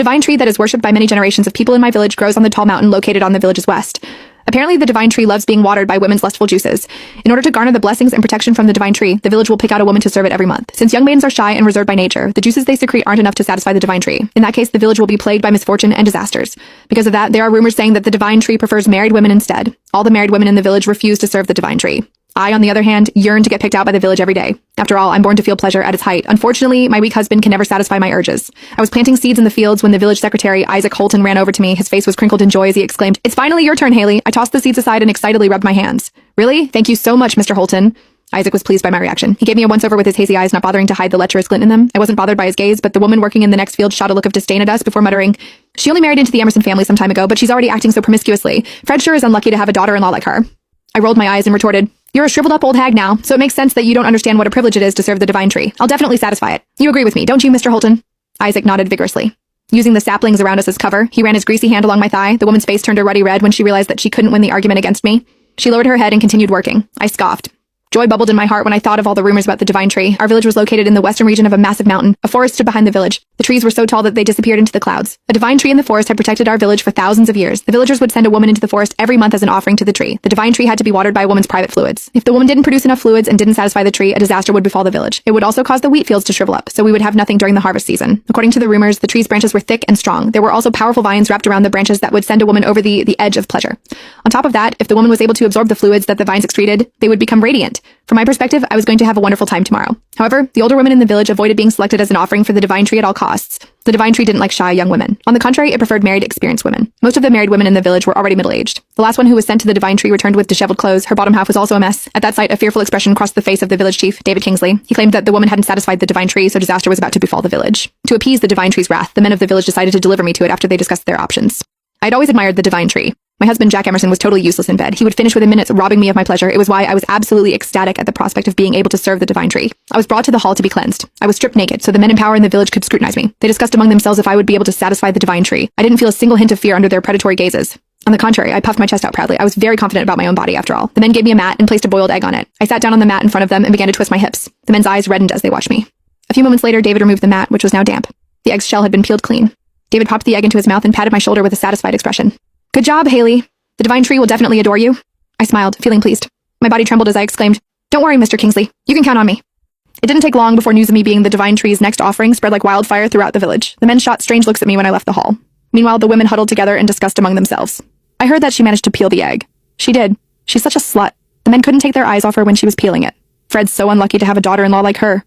divine tree that is worshipped by many generations of people in my village grows on the tall mountain located on the village's west. Apparently, the divine tree loves being watered by women's lustful juices. In order to garner the blessings and protection from the divine tree, the village will pick out a woman to serve it every month. Since young maidens are shy and reserved by nature, the juices they secrete aren't enough to satisfy the divine tree. In that case, the village will be plagued by misfortune and disasters. Because of that, there are rumors saying that the divine tree prefers married women instead. All the married women in the village refuse to serve the divine tree. I, on the other hand, yearn to get picked out by the village every day. After all, I'm born to feel pleasure at its height. Unfortunately, my weak husband can never satisfy my urges. I was planting seeds in the fields when the village secretary, Isaac Holton, ran over to me. His face was crinkled in joy as he exclaimed, "It's finally your turn, Haley." I tossed the seeds aside and excitedly rubbed my hands. "Really? Thank you so much, Mr. Holton." Isaac was pleased by my reaction. He gave me a once-over with his hazy eyes, not bothering to hide the lecherous glint in them. I wasn't bothered by his gaze, but the woman working in the next field shot a look of disdain at us before muttering, "She only married into the Emerson family some time ago, but she's already acting so promiscuously. Fred sure is unlucky to have a daughter-in-law like her." I rolled my eyes and retorted, "You're a shriveled-up old hag now, so it makes sense that you don't understand what a privilege it is to serve the divine tree. I'll definitely satisfy it. You agree with me, don't you, Mr. Holton?" Isaac nodded vigorously. Using the saplings around us as cover, he ran his greasy hand along my thigh. The woman's face turned a ruddy red when she realized that she couldn't win the argument against me. She lowered her head and continued working. I scoffed. Joy bubbled in my heart when I thought of all the rumors about the divine tree. Our village was located in the western region of a massive mountain. A forest stood behind the village. The trees were so tall that they disappeared into the clouds. A divine tree in the forest had protected our village for thousands of years. The villagers would send a woman into the forest every month as an offering to the tree. The divine tree had to be watered by a woman's private fluids. If the woman didn't produce enough fluids and didn't satisfy the tree, a disaster would befall the village. It would also cause the wheat fields to shrivel up, so we would have nothing during the harvest season. According to the rumors, the tree's branches were thick and strong. There were also powerful vines wrapped around the branches that would send a woman over the edge of pleasure. On top of that, if the woman was able to absorb the fluids that the vines excreted, they would become radiant. From my perspective, I was going to have a wonderful time tomorrow. However, the older women in the village avoided being selected as an offering for the divine tree at all costs. The divine tree didn't like shy young women. On the contrary, it preferred married, experienced women. Most of the married women in the village were already middle-aged. The last one who was sent to the divine tree returned with disheveled clothes. Her bottom half was also a mess. At that sight, a fearful expression crossed the face of the village chief, David Kingsley. He claimed that the woman hadn't satisfied the divine tree, so disaster was about to befall the village. To appease the divine tree's wrath, the men of the village decided to deliver me to it after they discussed their options. I'd always admired the divine tree. My husband, Jack Emerson, was totally useless in bed. He would finish within minutes, robbing me of my pleasure. It was why I was absolutely ecstatic at the prospect of being able to serve the divine tree. I was brought to the hall to be cleansed. I was stripped naked, so the men in power in the village could scrutinize me. They discussed among themselves if I would be able to satisfy the divine tree. I didn't feel a single hint of fear under their predatory gazes. On the contrary, I puffed my chest out proudly. I was very confident about my own body, after all. The men gave me a mat and placed a boiled egg on it. I sat down on the mat in front of them and began to twist my hips. The men's eyes reddened as they watched me. A few moments later, David removed the mat, which was now damp. The egg's shell had been peeled clean. David popped the egg into his mouth and patted my shoulder with a satisfied expression. "Good job, Haley. The divine tree will definitely adore you." I smiled, feeling pleased. My body trembled as I exclaimed, "Don't worry, Mr. Kingsley. You can count on me." It didn't take long before news of me being the divine tree's next offering spread like wildfire throughout the village. The men shot strange looks at me when I left the hall. Meanwhile, the women huddled together and discussed among themselves. I heard that she managed to peel the egg. She did. She's such a slut. The men couldn't take their eyes off her when she was peeling it. Fred's so unlucky to have a daughter-in-law like her.